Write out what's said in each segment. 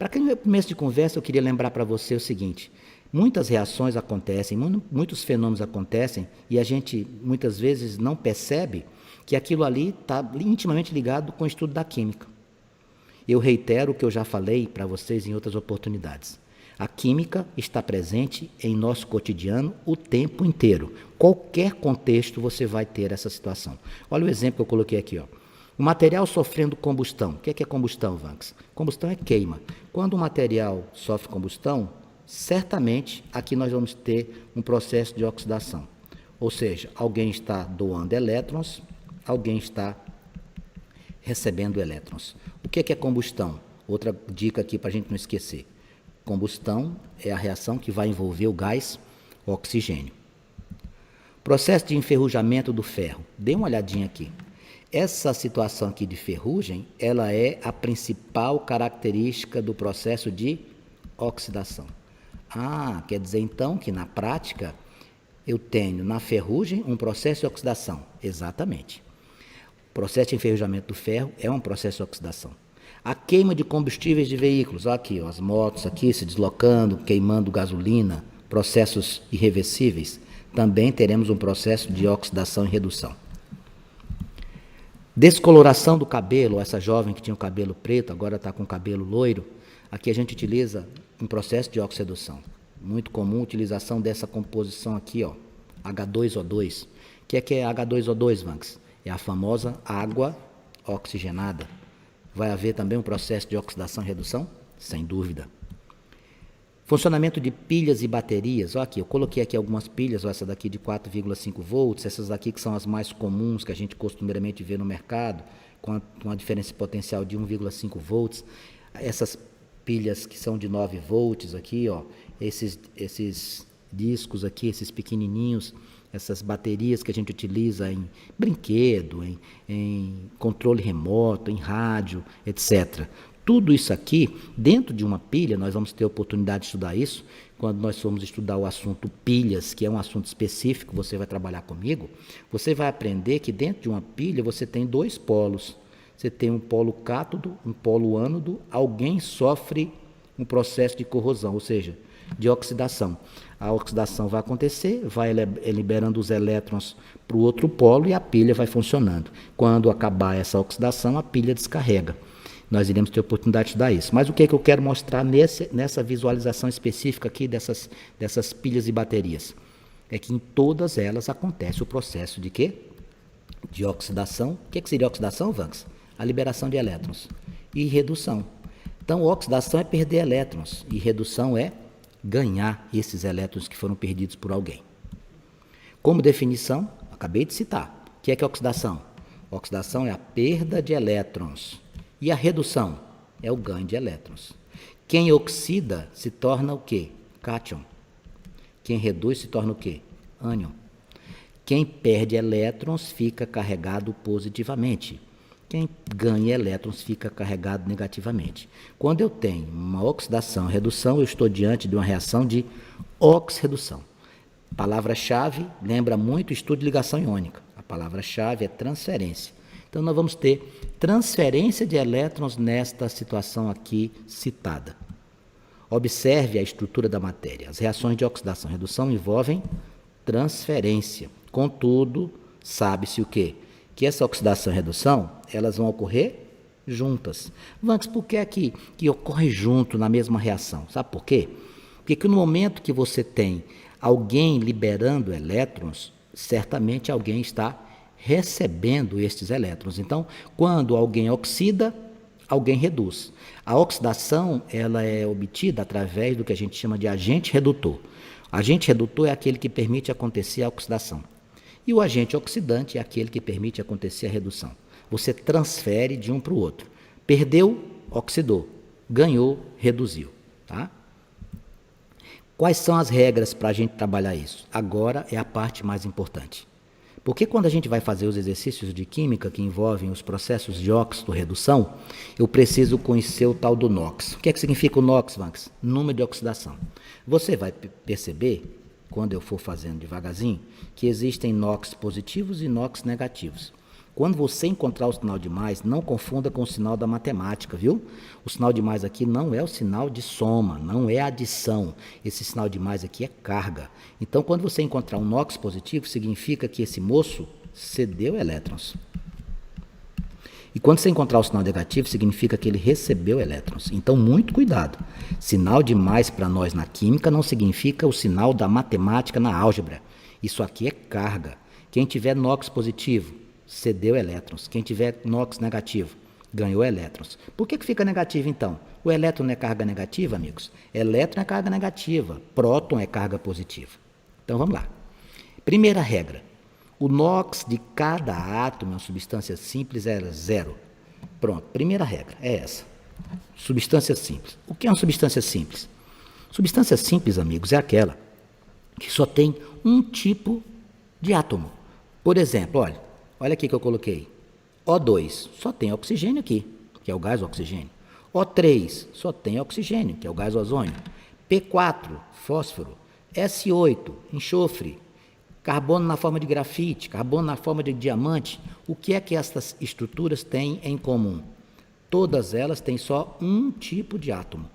Para que no começo de conversa eu queria lembrar para você o seguinte: muitas reações acontecem, muitos fenômenos acontecem e a gente muitas vezes não percebe que aquilo ali está intimamente ligado com o estudo da química. Eu reitero o que eu já falei para vocês em outras oportunidades. A química está presente em nosso cotidiano o tempo inteiro. Qualquer contexto você vai ter essa situação. Olha o exemplo que eu coloquei aqui, ó. O material sofrendo combustão. O que é combustão, Vanks? Combustão é queima. Quando o material sofre combustão, certamente aqui nós vamos ter um processo de oxidação. Ou seja, alguém está doando elétrons, alguém está recebendo elétrons. O que é combustão? Outra dica aqui para a gente não esquecer. Combustão é a reação que vai envolver o gás oxigênio. Processo de enferrujamento do ferro. Dê uma olhadinha aqui. Essa situação aqui de ferrugem, ela é a principal característica do processo de oxidação. Quer dizer então que na prática eu tenho na ferrugem um processo de oxidação. Exatamente. O processo de enferrujamento do ferro é um processo de oxidação. A queima de combustíveis de veículos, olha aqui, ó, as motos aqui se deslocando, queimando gasolina, processos irreversíveis, também teremos um processo de oxidação e redução. Descoloração do cabelo, essa jovem que tinha o cabelo preto, agora está com o cabelo loiro, aqui a gente utiliza um processo de oxidação. Muito comum a utilização dessa composição aqui, ó, H2O2. O que é H2O2, Vanks? É a famosa água oxigenada. Vai haver também um processo de oxidação e redução? Sem dúvida. Funcionamento de pilhas e baterias. Olha aqui, eu coloquei aqui algumas pilhas, essa daqui de 4,5 volts, essas daqui que são as mais comuns que a gente costumeiramente vê no mercado, com uma diferença potencial de 1,5 volts. Essas pilhas que são de 9 volts aqui, ó, esses discos aqui, esses pequenininhos, essas baterias que a gente utiliza em brinquedo, em controle remoto, em rádio, etc. Tudo isso aqui, dentro de uma pilha, nós vamos ter a oportunidade de estudar isso, quando nós formos estudar o assunto pilhas, que é um assunto específico, você vai trabalhar comigo, você vai aprender que dentro de uma pilha você tem dois polos. Você tem um polo cátodo, um polo ânodo, alguém sofre um processo de corrosão, ou seja, de oxidação. A oxidação vai acontecer, vai liberando os elétrons para o outro polo e a pilha vai funcionando. Quando acabar essa oxidação, a pilha descarrega. Nós iremos ter oportunidade de estudar isso. Mas o que é que eu quero mostrar nessa visualização específica aqui dessas pilhas e baterias? É que em todas elas acontece o processo de quê? De oxidação. O que seria oxidação, Vanks? A liberação de elétrons. E redução. Então, oxidação é perder elétrons e redução é ganhar esses elétrons que foram perdidos por alguém. Como definição, acabei de citar. O que é oxidação? Oxidação é a perda de elétrons. E a redução é o ganho de elétrons. Quem oxida se torna o quê? Cátion. Quem reduz se torna o quê? Ânion. Quem perde elétrons fica carregado positivamente. Quem ganha elétrons fica carregado negativamente. Quando eu tenho uma oxidação, redução, eu estou diante de uma reação de oxirredução. Palavra-chave lembra muito o estudo de ligação iônica. A palavra-chave é transferência. Então, nós vamos ter transferência de elétrons nesta situação aqui citada. Observe a estrutura da matéria. As reações de oxidação e redução envolvem transferência. Contudo, sabe-se o quê? Que essa oxidação e redução, elas vão ocorrer juntas. Vanks, por que é que ocorre junto na mesma reação? Sabe por quê? Porque no momento que você tem alguém liberando elétrons, certamente alguém está recebendo estes elétrons. Então, quando alguém oxida, alguém reduz. A oxidação, ela é obtida através do que a gente chama de agente redutor. Agente redutor é aquele que permite acontecer a oxidação. E o agente oxidante é aquele que permite acontecer a redução. Você transfere de um para o outro. Perdeu, oxidou. Ganhou, reduziu. Tá? Quais são as regras para a gente trabalhar isso? Agora é a parte mais importante. Porque quando a gente vai fazer os exercícios de química que envolvem os processos de óxido-redução, eu preciso conhecer o tal do NOx. O que é que significa o NOx, Vanks? Número de oxidação. Você vai perceber, quando eu for fazendo devagarzinho, que existem NOx positivos e NOx negativos. Quando você encontrar o sinal de mais, não confunda com o sinal da matemática, viu? O sinal de mais aqui não é o sinal de soma, não é adição. Esse sinal de mais aqui é carga. Então, quando você encontrar um NOx positivo, significa que esse moço cedeu elétrons. E quando você encontrar o sinal negativo, significa que ele recebeu elétrons. Então, muito cuidado. Sinal de mais para nós na química não significa o sinal da matemática na álgebra. Isso aqui é carga. Quem tiver NOx positivo, cedeu elétrons. Quem tiver NOx negativo, ganhou elétrons. Por que fica negativo, então? O elétron é carga negativa, amigos? Elétron é carga negativa. Próton é carga positiva. Então, vamos lá. Primeira regra. O NOx de cada átomo em uma substância simples é 0. Pronto, primeira regra é essa. Substância simples. O que é uma substância simples? Substância simples, amigos, é aquela que só tem um tipo de átomo. Por exemplo, olha aqui que eu coloquei. O2, só tem oxigênio aqui, que é o gás oxigênio. O3, só tem oxigênio, que é o gás ozônio. P4, fósforo. S8, enxofre. Carbono na forma de grafite, carbono na forma de diamante. O que é que essas estruturas têm em comum? Todas elas têm só um tipo de átomo.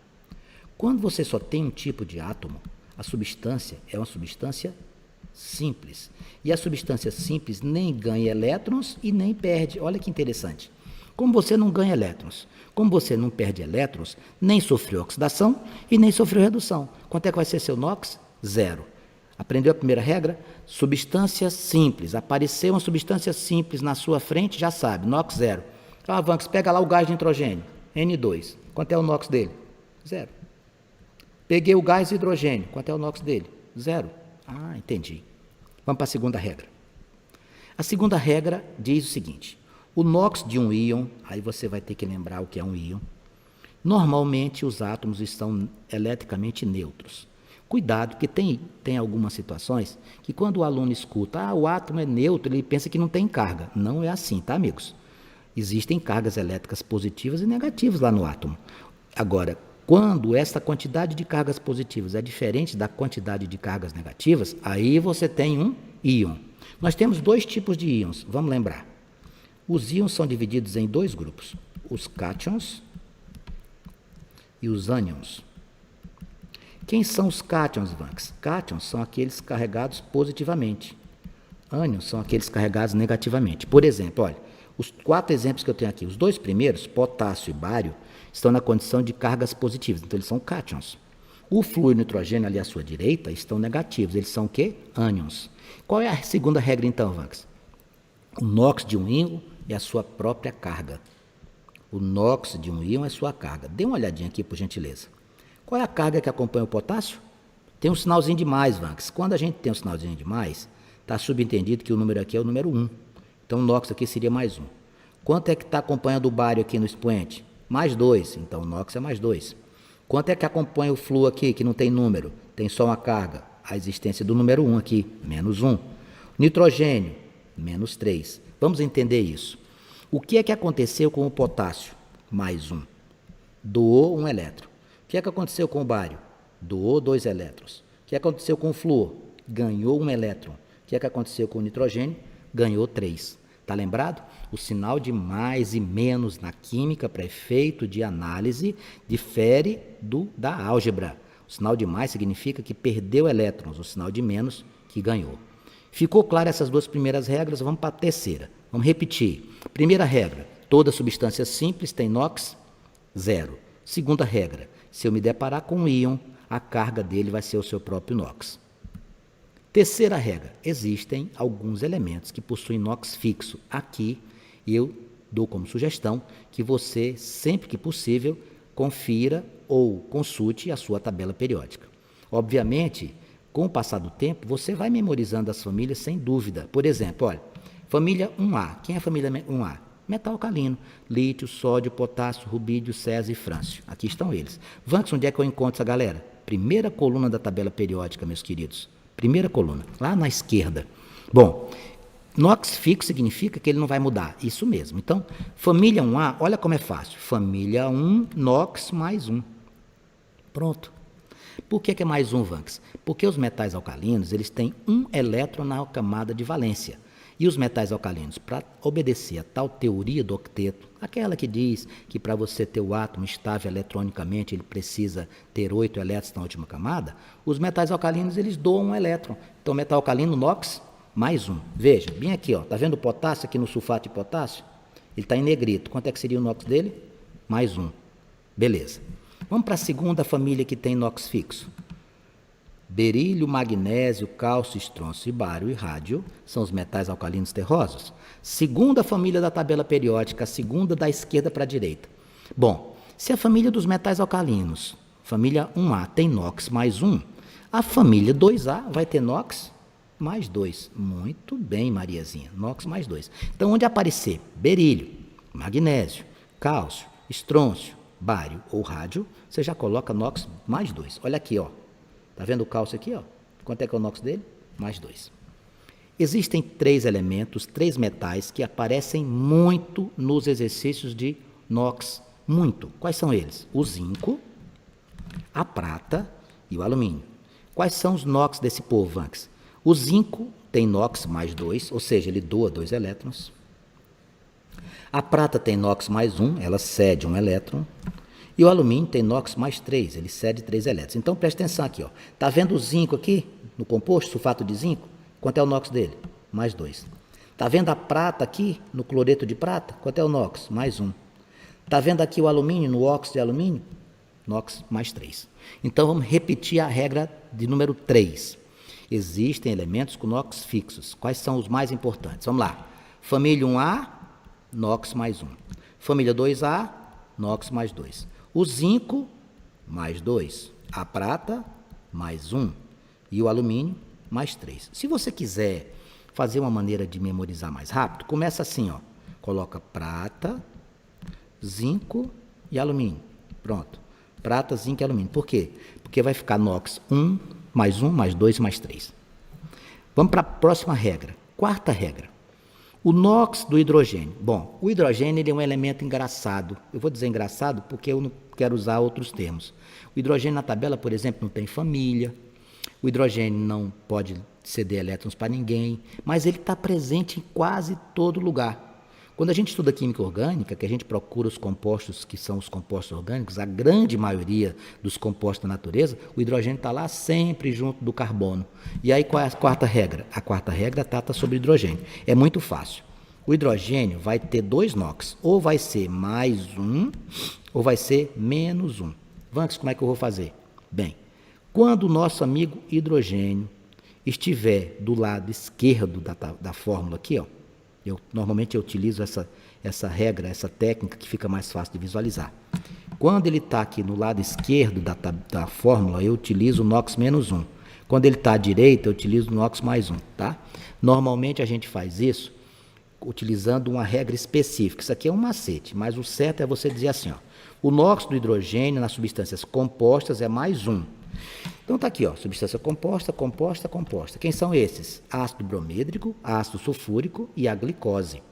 Quando você só tem um tipo de átomo, a substância é uma substância simples. E a substância simples nem ganha elétrons e nem perde. Olha que interessante. Como você não ganha elétrons, como você não perde elétrons, nem sofreu oxidação e nem sofreu redução. Quanto é que vai ser seu NOx? 0. Aprendeu a primeira regra? Substância simples. Apareceu uma substância simples na sua frente, já sabe, NOx 0. Vanx, pega lá o gás de nitrogênio, N2. Quanto é o NOx dele? 0. Peguei o gás de hidrogênio. Quanto é o NOx dele? 0. Ah, entendi. Vamos para a segunda regra. A segunda regra diz o seguinte: o NOx de um íon, aí você vai ter que lembrar o que é um íon. Normalmente os átomos estão eletricamente neutros. Cuidado, porque tem algumas situações que quando o aluno escuta, o átomo é neutro, ele pensa que não tem carga. Não é assim, tá, amigos? Existem cargas elétricas positivas e negativas lá no átomo. Agora, quando essa quantidade de cargas positivas é diferente da quantidade de cargas negativas, aí você tem um íon. Nós temos dois tipos de íons, vamos lembrar. Os íons são divididos em dois grupos, os cátions e os ânions. Quem são os cátions, Vanx? Cátions são aqueles carregados positivamente. Ânions são aqueles carregados negativamente. Por exemplo, olha, os 4 exemplos que eu tenho aqui, os 2 primeiros, potássio e bário, estão na condição de cargas positivas, então eles são cátions. O flúor e o nitrogênio ali à sua direita estão negativos, eles são o quê? Ânions. Qual é a segunda regra então, Vanx? O NOx de um íon é a sua própria carga. O NOx de um íon é sua carga. Dê uma olhadinha aqui, por gentileza. Qual é a carga que acompanha o potássio? Tem um sinalzinho de mais, Vanx. Quando a gente tem um sinalzinho de mais, está subentendido que o número aqui é o número 1. Então o NOx aqui seria mais 1. Quanto é que está acompanhando o bário aqui no expoente? Mais 2. Então o NOx é mais 2. Quanto é que acompanha o flúor aqui, que não tem número? Tem só uma carga. A existência do número 1 aqui, menos 1. Nitrogênio, menos 3. Vamos entender isso. O que é que aconteceu com o potássio? Mais 1. Doou um elétron. O que é que aconteceu com o bário? Doou 2 elétrons. O que é que aconteceu com o flúor? Ganhou um elétron. O que é que aconteceu com o nitrogênio? Ganhou 3. Está lembrado? O sinal de mais e menos na química para efeito de análise difere da álgebra. O sinal de mais significa que perdeu elétrons, o sinal de menos que ganhou. Ficou claro essas 2 primeiras regras? Vamos para a terceira. Vamos repetir. Primeira regra, toda substância simples tem NOx 0. Segunda regra, se eu me deparar com um íon, a carga dele vai ser o seu próprio NOx. Terceira regra, existem alguns elementos que possuem NOx fixo. Aqui eu dou como sugestão que você, sempre que possível, confira ou consulte a sua tabela periódica. Obviamente, com o passar do tempo, você vai memorizando as famílias sem dúvida. Por exemplo, olha, família 1A. Quem é a família 1A? Metal alcalino, lítio, sódio, potássio, rubídio, césio e frâncio. Aqui estão eles. Vanx, onde é que eu encontro essa galera? Primeira coluna da tabela periódica, meus queridos. Primeira coluna, lá na esquerda. Bom, NOx fixo significa que ele não vai mudar. Isso mesmo. Então, família 1A, olha como é fácil. Família 1, NOx mais 1. Pronto. Por que é mais 1, Vanx? Porque os metais alcalinos, eles têm um elétron na camada de valência. E os metais alcalinos, para obedecer a tal teoria do octeto, aquela que diz que para você ter o átomo estável eletronicamente, ele precisa ter 8 elétrons na última camada, os metais alcalinos, eles doam um elétron. Então, metal alcalino, NOx, mais um. Veja, bem aqui, ó, tá vendo o potássio aqui no sulfato de potássio? Ele está em negrito. Quanto é que seria o NOx dele? Mais um. Beleza. Vamos para a segunda família que tem NOx fixo. Berílio, magnésio, cálcio, estrôncio e bário e rádio são os metais alcalinos terrosos. Segunda família da tabela periódica, a segunda da esquerda para a direita. Bom, se a família dos metais alcalinos, família 1A, tem NOx mais 1, a família 2A vai ter NOx mais 2. Muito bem, Mariazinha, NOx mais 2. Então, onde aparecer berílio, magnésio, cálcio, estrôncio, bário ou rádio, você já coloca NOx mais 2. Olha aqui, ó. Está vendo o cálcio aqui? Ó? Quanto é que é o NOx dele? Mais 2. Existem 3 elementos, 3 metais que aparecem muito nos exercícios de NOx. Muito. Quais são eles? O zinco, a prata e o alumínio. Quais são os NOx desse povo, Vanks? O zinco tem NOx mais 2, ou seja, ele doa 2 elétrons. A prata tem NOx mais 1, ela cede 1 elétron. E o alumínio tem NOx mais 3, ele cede 3 elétrons. Então, preste atenção aqui. Está vendo o zinco aqui, no composto, sulfato de zinco? Quanto é o NOx dele? Mais 2. Está vendo a prata aqui, no cloreto de prata? Quanto é o NOx? Mais 1. Está vendo aqui o alumínio, no óxido de alumínio? NOx mais 3. Então, vamos repetir a regra de número 3. Existem elementos com NOx fixos. Quais são os mais importantes? Vamos lá. Família 1A, NOx mais 1. Família 2A, NOx mais 2. O zinco, mais 2. A prata, mais 1. E o alumínio, mais 3. Se você quiser fazer uma maneira de memorizar mais rápido, começa assim, ó. Coloca prata, zinco e alumínio. Pronto. Prata, zinco e alumínio. Por quê? Porque vai ficar NOx 1, mais 2, mais 3. Vamos para a próxima regra. Quarta regra. O NOx do hidrogênio. Bom, o hidrogênio ele é um elemento engraçado. Eu vou dizer engraçado porque eu não quero usar outros termos. O hidrogênio na tabela, por exemplo, não tem família. O hidrogênio não pode ceder elétrons para ninguém, mas ele está presente em quase todo lugar. Quando a gente estuda química orgânica, que a gente procura os compostos que são os compostos orgânicos, a grande maioria dos compostos da natureza, o hidrogênio está lá sempre junto do carbono. E aí qual é a quarta regra? A quarta regra trata sobre hidrogênio. É muito fácil. O hidrogênio vai ter 2 NOx, ou vai ser mais 1, ou vai ser menos 1. Vanks, como é que eu vou fazer? Bem, quando o nosso amigo hidrogênio estiver do lado esquerdo da fórmula aqui, ó, normalmente eu utilizo essa regra, essa técnica que fica mais fácil de visualizar. Quando ele está aqui no lado esquerdo da fórmula, eu utilizo o NOx menos 1. Quando ele está à direita, eu utilizo o NOx mais 1. Tá? Normalmente a gente faz isso utilizando uma regra específica. Isso aqui é um macete, mas o certo é você dizer assim, ó, o NOx do hidrogênio nas substâncias compostas é mais 1. Então está aqui, ó, substância composta, composta, composta. Quem são esses? Ácido bromídrico, ácido sulfúrico e a glicose.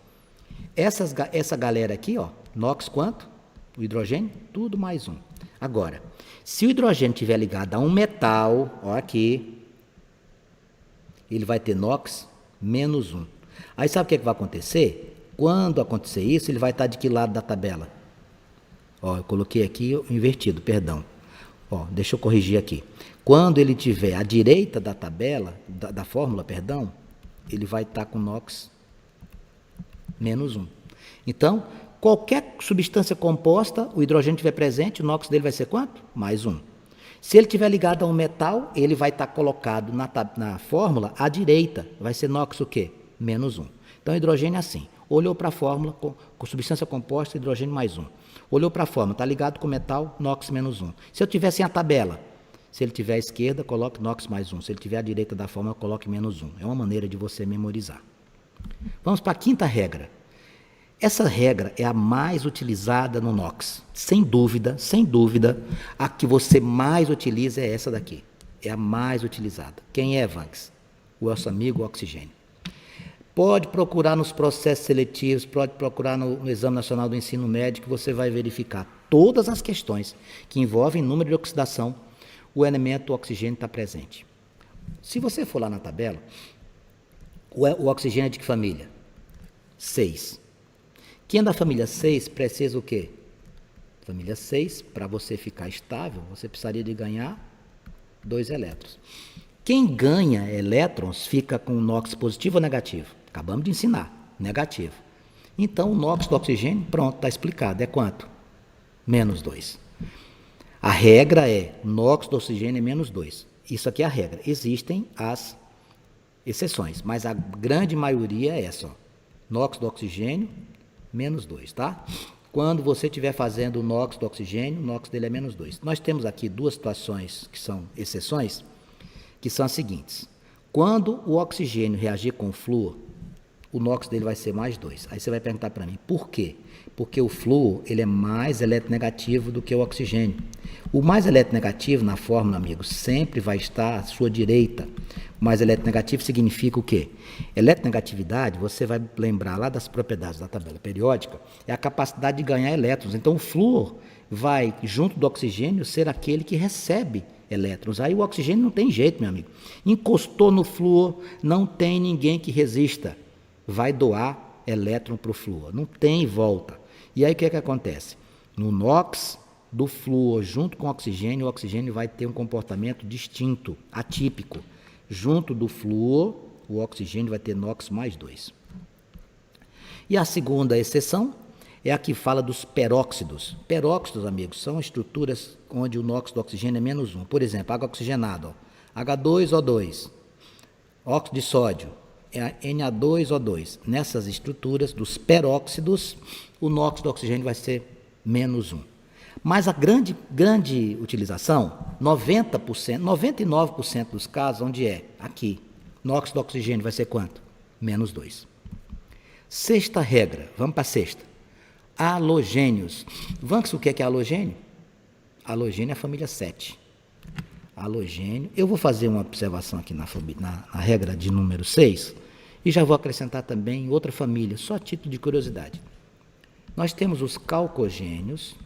Essa galera aqui, ó, NOx quanto? O hidrogênio, tudo mais 1. Agora, se o hidrogênio estiver ligado a um metal, ó aqui, ele vai ter NOx menos 1. Aí sabe o que vai acontecer? Quando acontecer isso, ele vai estar de que lado da tabela? Ó, eu coloquei aqui invertido, perdão. Ó, deixa eu corrigir aqui. Quando ele estiver à direita da tabela, da fórmula, perdão, ele vai estar com NOx menos 1. Então, qualquer substância composta, o hidrogênio estiver presente, o NOx dele vai ser quanto? Mais 1. Se ele estiver ligado a um metal, ele vai estar colocado na fórmula à direita. Vai ser NOx o quê? Menos 1. Então, hidrogênio é assim. Olhou para a fórmula, com substância composta, hidrogênio mais 1. Olhou para a fórmula, está ligado com metal, NOx menos 1. Se eu tivesse a tabela, se ele tiver à esquerda, coloque NOx mais 1. Se ele tiver à direita da fórmula, coloque menos 1. É uma maneira de você memorizar. Vamos para a quinta regra. Essa regra é a mais utilizada no NOx. Sem dúvida, a que você mais utiliza é essa daqui. É a mais utilizada. Quem é, Vanks? O nosso amigo oxigênio. Pode procurar nos processos seletivos, pode procurar no Exame Nacional do Ensino Médio, que você vai verificar todas as questões que envolvem número de oxidação, o elemento oxigênio está presente. Se você for lá na tabela, O oxigênio é de que família? 6. Quem é da família 6 precisa o quê? Família 6, para você ficar estável, você precisaria de ganhar 2 elétrons. Quem ganha elétrons fica com o NOx positivo ou negativo? Acabamos de ensinar, negativo. Então, o NOx do oxigênio, pronto, está explicado. É quanto? Menos 2. A regra é, NOx do oxigênio é menos 2. Isso aqui é a regra. Existem as exceções, mas a grande maioria é essa. Ó. NOx do oxigênio, menos 2, tá? Quando você estiver fazendo o NOx do oxigênio, o NOx dele é menos 2. Nós temos aqui 2 situações que são exceções, que são as seguintes. Quando o oxigênio reagir com o flúor, o NOx dele vai ser mais 2. Aí você vai perguntar para mim, por quê? Porque o flúor ele é mais eletronegativo do que o oxigênio. O mais eletronegativo na fórmula, amigos, sempre vai estar à sua direita. O mais eletronegativo significa o quê? Eletronegatividade, você vai lembrar lá das propriedades da tabela periódica, é a capacidade de ganhar elétrons. Então o flúor vai, junto do oxigênio, ser aquele que recebe elétrons. Aí o oxigênio não tem jeito, meu amigo. Encostou no flúor, não tem ninguém que resista. Vai doar elétron para o flúor. Não tem volta. E aí o que é que acontece? No NOx do flúor junto com o oxigênio vai ter um comportamento distinto, atípico. Junto do flúor, o oxigênio vai ter NOx mais 2. E a segunda exceção é a que fala dos peróxidos. Peróxidos, amigos, são estruturas onde o NOx do oxigênio é menos 1. Por exemplo, água oxigenada, ó, H2O2, óxido de sódio, Na2O2. Nessas estruturas dos peróxidos, o NOx do oxigênio vai ser menos 1. Mas a grande utilização, 90%, 99% dos casos, onde é? Aqui. NOx do oxigênio vai ser quanto? Menos 2. Sexta regra, vamos para a sexta. Halogênios. Vamos, o que é halogênio? Halogênio é a família 7. Halogênio. Eu vou fazer uma observação aqui na regra de número 6 e já vou acrescentar também outra família, só a título de curiosidade. Nós temos os calcogênios.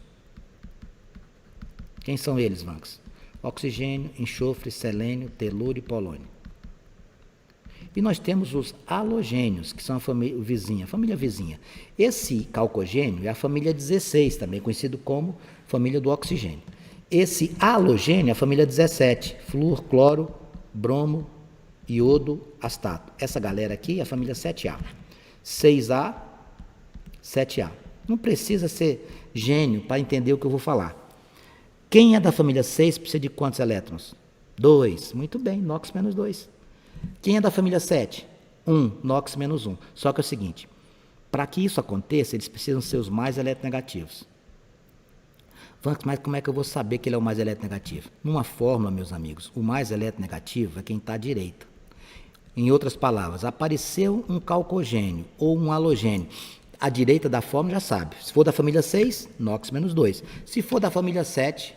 Quem são eles, Vanks? Oxigênio, enxofre, selênio, telúrio e polônio. E nós temos os halogênios, que são a família vizinha. Esse calcogênio é a família 16, também conhecido como família do oxigênio. Esse halogênio é a família 17, flúor, cloro, bromo, iodo, astato. Essa galera aqui é a família 7A. 6A, 7A. Não precisa ser gênio para entender o que eu vou falar. Quem é da família 6 precisa de quantos elétrons? 2. Muito bem, NOx menos 2. Quem é da família 7? 1, NOx menos 1. Só que é o seguinte, para que isso aconteça, eles precisam ser os mais eletronegativos. Mas como é que eu vou saber que ele é o mais eletronegativo? Numa fórmula, meus amigos, o mais eletronegativo é quem está à direita. Em outras palavras, apareceu um calcogênio ou um halogênio. À direita da fórmula já sabe. Se for da família 6, NOx menos 2. Se for da família 7,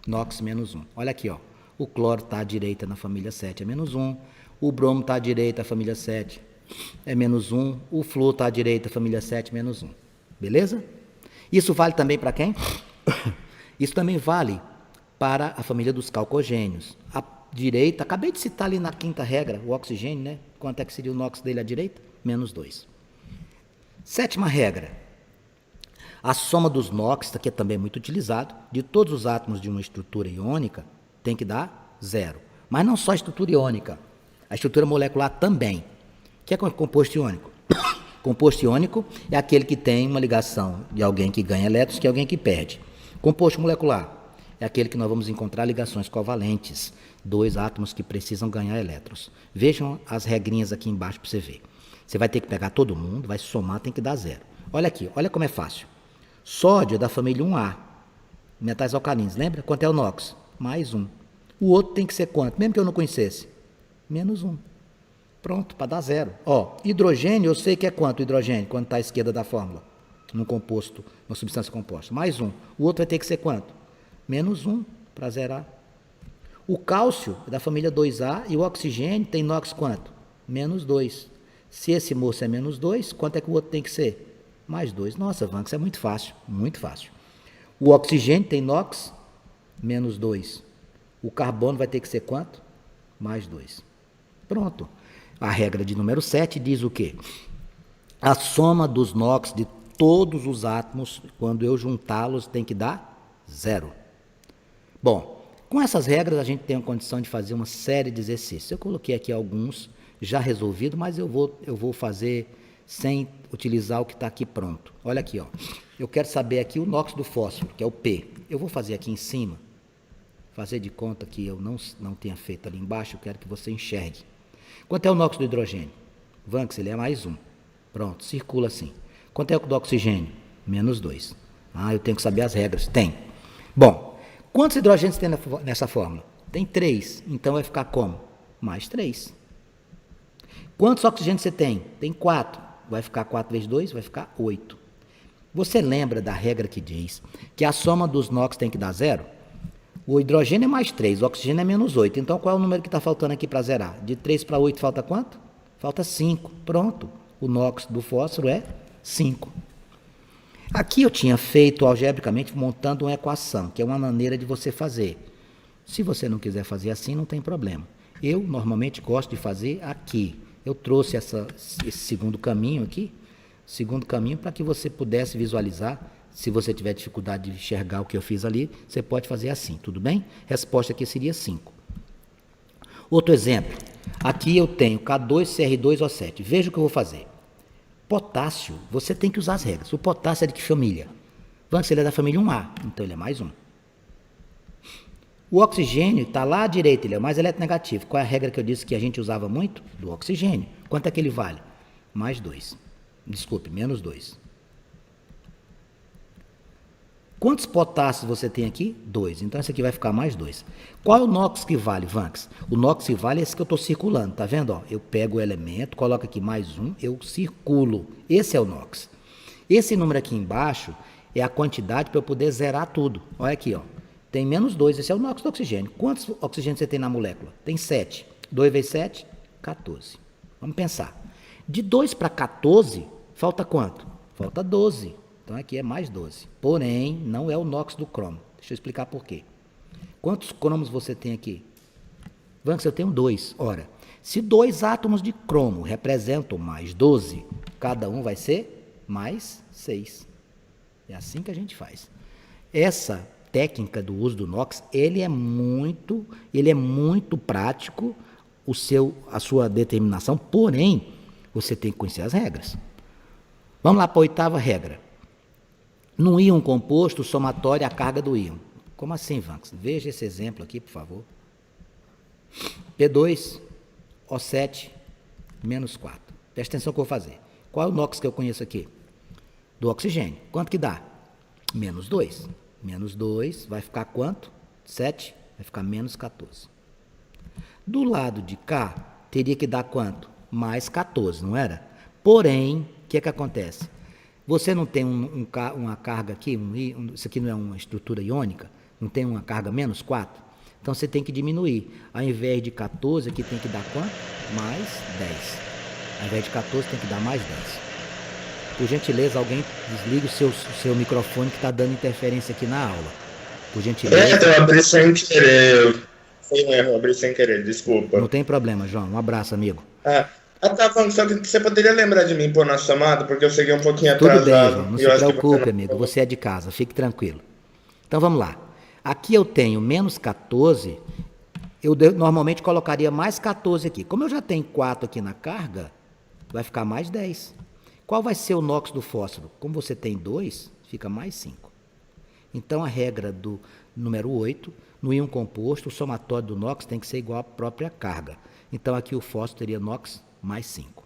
NOx menos 1. Olha aqui, ó. O cloro está à direita na família 7, é menos 1. O bromo está à direita, a família 7, é menos 1. O flúor está à direita, a família 7, menos 1. Beleza? Isso vale também para quem? Isso também vale para a família dos calcogênios. À direita, acabei de citar ali na quinta regra, o oxigênio, né? Quanto é que seria o NOx dele à direita? Menos 2. Sétima regra. A soma dos NOx, que é também muito utilizado, de todos os átomos de uma estrutura iônica, tem que dar 0. Mas não só a estrutura iônica, a estrutura molecular também. O que é composto iônico? Composto iônico é aquele que tem uma ligação de alguém que ganha elétrons que alguém que perde. Composto molecular é aquele que nós vamos encontrar ligações covalentes, 2 átomos que precisam ganhar elétrons. Vejam as regrinhas aqui embaixo para você ver. Você vai ter que pegar todo mundo, vai somar, tem que dar 0. Olha aqui, olha como é fácil. Sódio é da família 1A, metais alcalinos, lembra? Quanto é o NOx? Mais 1. O outro tem que ser quanto? Mesmo que eu não conhecesse? Menos 1. Pronto, para dar 0. Ó, hidrogênio, eu sei que é quanto o hidrogênio, quando está à esquerda da fórmula, num composto, uma substância composta. Mais 1. O outro vai ter que ser quanto? Menos 1, para zerar. O cálcio é da família 2A e o oxigênio tem NOx quanto? Menos 2. Se esse moço é menos 2, quanto é que o outro tem que ser? Mais 2. Nossa, Vanks, é muito fácil, muito fácil. O oxigênio tem NOx menos 2. O carbono vai ter que ser quanto? Mais 2. Pronto. A regra de número 7 diz o quê? A soma dos NOx de todos os átomos, quando eu juntá-los, tem que dar 0. Bom, com essas regras a gente tem a condição de fazer uma série de exercícios. Eu coloquei aqui alguns já resolvidos, mas eu vou fazer sem utilizar o que está aqui pronto. Olha aqui, ó. Eu quero saber aqui o NOx do fósforo, que é o P. Eu vou fazer aqui em cima, fazer de conta que eu não tenha feito ali embaixo, eu quero que você enxergue. Quanto é o NOx do hidrogênio? Vanks, ele é mais 1. Pronto, circula assim. Quanto é o do oxigênio? Menos 2. Ah, eu tenho que saber as regras. Tem. Bom, quantos hidrogênios tem nessa fórmula? Tem 3. Então vai ficar como? Mais 3. Quantos oxigênios você tem? Tem 4. Vai ficar 4 vezes 2? Vai ficar 8. Você lembra da regra que diz que a soma dos NOx tem que dar 0? O hidrogênio é mais 3, o oxigênio é menos 8. Então, qual é o número que está faltando aqui para zerar? De 3 para 8 falta quanto? Falta 5. Pronto. O NOx do fósforo é 5. Aqui eu tinha feito algebricamente montando uma equação, que é uma maneira de você fazer. Se você não quiser fazer assim, não tem problema. Eu normalmente gosto de fazer aqui. Eu trouxe esse segundo caminho aqui, para que você pudesse visualizar. Se você tiver dificuldade de enxergar o que eu fiz ali, você pode fazer assim, tudo bem? Resposta aqui seria 5. Outro exemplo. Aqui eu tenho K2CR2O7. Veja o que eu vou fazer. Potássio, você tem que usar as regras. O potássio é de que família? Vamos, ele é da família 1A, então ele é mais 1. O oxigênio está lá à direita, ele é o mais eletronegativo. Qual é a regra que eu disse que a gente usava muito? Do oxigênio. Quanto é que ele vale? Mais 2. Desculpe, menos 2. Quantos potássios você tem aqui? 2. Então, esse aqui vai ficar mais 2. Qual é o NOx que vale, Vanks? O NOx que vale é esse que eu estou circulando, tá vendo? Ó, eu pego o elemento, coloco aqui mais 1, eu circulo. Esse é o NOx. Esse número aqui embaixo é a quantidade para eu poder zerar tudo. Olha aqui, ó. Tem menos 2, esse é o NOx do oxigênio. Quantos oxigênios você tem na molécula? Tem 7. 2 vezes 7, 14. Vamos pensar. De 2 para 14, falta quanto? Falta 12. Então, aqui é mais 12. Porém, não é o NOx do cromo. Deixa eu explicar por quê. Quantos cromos você tem aqui? Vanks, eu tenho 2. Ora, se 2 átomos de cromo representam mais 12, cada um vai ser mais 6. É assim que a gente faz. Essa técnica do uso do NOx, ele é muito prático, a sua determinação, porém, você tem que conhecer as regras. Vamos lá para a 8ª regra. No íon composto, o somatório é a carga do íon. Como assim, Vanks? Veja esse exemplo aqui, por favor. P2O7 menos 4. Presta atenção no que eu vou fazer. Qual é o NOx que eu conheço aqui? Do oxigênio. Quanto que dá? Menos 2. Menos 2 vai ficar quanto? 7. Vai ficar menos 14. Do lado de cá, teria que dar quanto? Mais 14, não era? Porém, o que acontece? Você não tem uma carga aqui, isso aqui não é uma estrutura iônica, não tem uma carga menos 4? Então você tem que diminuir. Ao invés de 14, aqui tem que dar quanto? Mais 10. Ao invés de 14, tem que dar mais 10. Por gentileza, alguém desligue o seu microfone que está dando interferência aqui na aula. Por gentileza. Eu abri sem querer. Foi um erro, eu abri sem querer, desculpa. Não tem problema, João. Um abraço, amigo. Tá falando, você poderia lembrar de mim pôr na chamada, porque eu cheguei um pouquinho Tudo atrasado. bem, João. Não se preocupe, amigo. Você é de casa, fique tranquilo. Então vamos lá. Aqui eu tenho menos 14, eu normalmente colocaria mais 14 aqui. Como eu já tenho 4 aqui na carga, vai ficar mais 10. Qual vai ser o NOx do fósforo? Como você tem 2, fica mais 5. Então a regra do número 8, no íon composto, o somatório do NOx tem que ser igual à própria carga. Então aqui o fósforo teria NOx mais 5.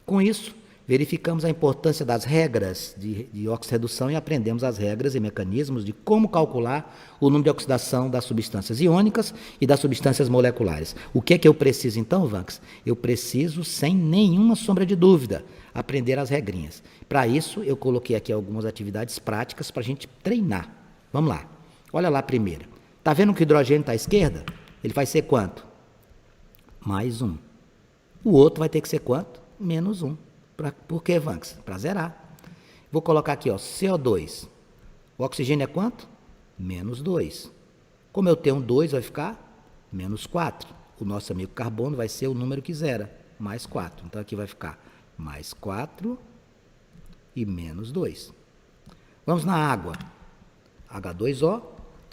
Com isso, verificamos a importância das regras de oxirredução e aprendemos as regras e mecanismos de como calcular o número de oxidação das substâncias iônicas e das substâncias moleculares. O que é que eu preciso então, Vanks? Eu preciso, sem nenhuma sombra de dúvida, aprender as regrinhas. Para isso, eu coloquei aqui algumas atividades práticas para a gente treinar. Vamos lá. Olha lá a primeira. Está vendo que o hidrogênio está à esquerda? Ele vai ser quanto? Mais 1. O outro vai ter que ser quanto? Menos 1. Por que, Vanks? Para zerar. Vou colocar aqui, ó, CO2. O oxigênio é quanto? Menos 2. Como eu tenho 2, vai ficar menos 4. O nosso amigo carbono vai ser o número que zera. mais 4. Então, aqui vai ficar mais 4 e menos 2. Vamos na água. H2O.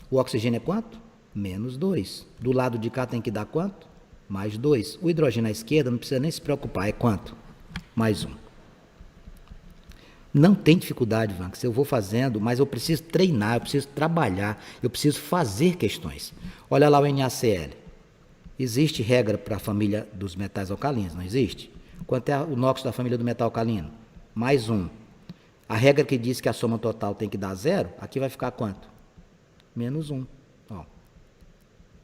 O oxigênio é quanto? Menos 2. Do lado de cá tem que dar quanto? Mais 2. O hidrogênio à esquerda não precisa nem se preocupar. É quanto? Mais 1. Não tem dificuldade, Vanks. Eu vou fazendo, mas eu preciso treinar, eu preciso trabalhar, eu preciso fazer questões. Olha lá o NaCl. Existe regra para a família dos metais alcalinos, não existe? Quanto é o NOx da família do metal alcalino? Mais 1. A regra que diz que a soma total tem que dar 0, aqui vai ficar quanto? Menos 1. Ó.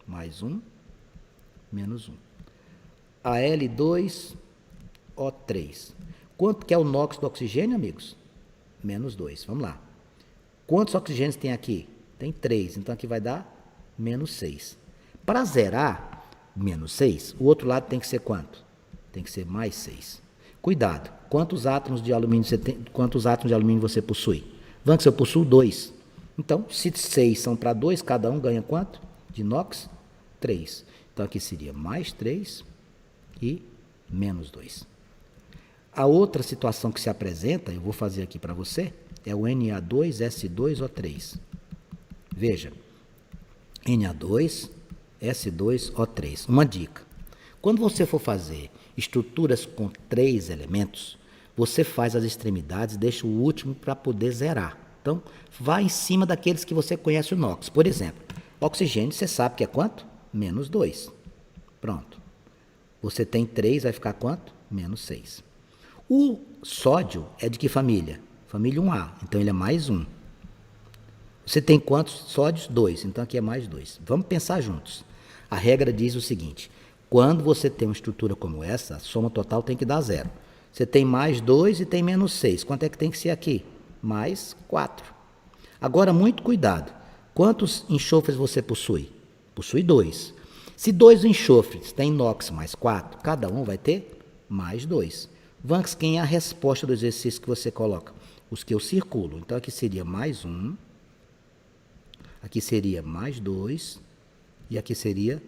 Mais 1, menos 1. Al2O3. Quanto que é o NOx do oxigênio, amigos? Menos 2. Vamos lá. Quantos oxigênios tem aqui? Tem 3. Então, aqui vai dar menos 6. Para zerar menos 6, o outro lado tem que ser quanto? Tem que ser mais 6. Cuidado. Quantos átomos de alumínio você possui? Vanks, eu possuo 2. Então, se 6 são para 2, cada um ganha quanto? De NOx? 3. Então, aqui seria mais 3 e menos 2. A outra situação que se apresenta, eu vou fazer aqui para você, é o Na2S2O3. Veja, Na2S2O3. Uma dica. Quando você for fazer estruturas com 3 elementos, você faz as extremidades e deixa o último para poder zerar. Então, vá em cima daqueles que você conhece o NOx. Por exemplo, oxigênio, você sabe que é quanto? Menos 2. Pronto. Você tem 3, vai ficar quanto? Menos 6. O sódio é de que família? Família 1A, então ele é mais 1. Você tem quantos sódios? 2, então aqui é mais 2. Vamos pensar juntos. A regra diz o seguinte, quando você tem uma estrutura como essa, a soma total tem que dar 0. Você tem mais 2 e tem menos 6. Quanto é que tem que ser aqui? Mais 4. Agora, muito cuidado. Quantos enxofres você possui? Possui 2. Se 2 enxofres tem NOx mais 4, cada um vai ter mais 2. Vanks, quem é a resposta do exercício que você coloca? Os que eu circulo. Então, aqui seria mais 1, aqui seria mais 2 e aqui seria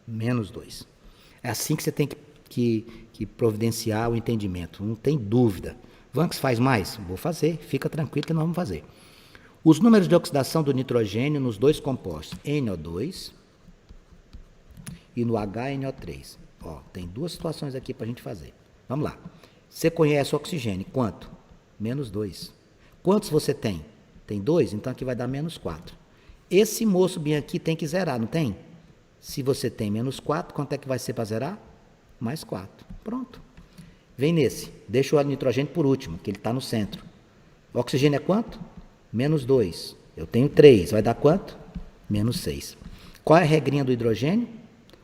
menos 2. É assim que você tem que providenciar o entendimento, não tem dúvida. Vanks, faz mais? Vou fazer, fica tranquilo que nós vamos fazer. Os números de oxidação do nitrogênio nos dois compostos, NO2 e no HNO3. Ó, tem duas situações aqui para a gente fazer. Vamos lá. Você conhece o oxigênio, quanto? Menos 2. Quantos você tem? Tem 2, então aqui vai dar menos 4. Esse moço bem aqui tem que zerar, não tem? Se você tem menos 4, quanto é que vai ser para zerar? Mais 4. Pronto. Vem nesse. Deixa o nitrogênio por último, que ele está no centro. O oxigênio é quanto? Menos 2. Eu tenho 3. Vai dar quanto? Menos 6. Qual é a regrinha do hidrogênio?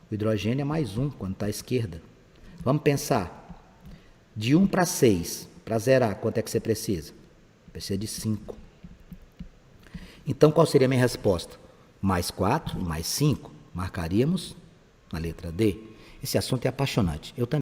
O hidrogênio é mais 1, quando está à esquerda. Vamos pensar. De 1 para 6, para zerar, quanto é que você precisa? Precisa de 5. Então, qual seria a minha resposta? Mais 4 e mais 5. Marcaríamos na letra D. Esse assunto é apaixonante. Eu também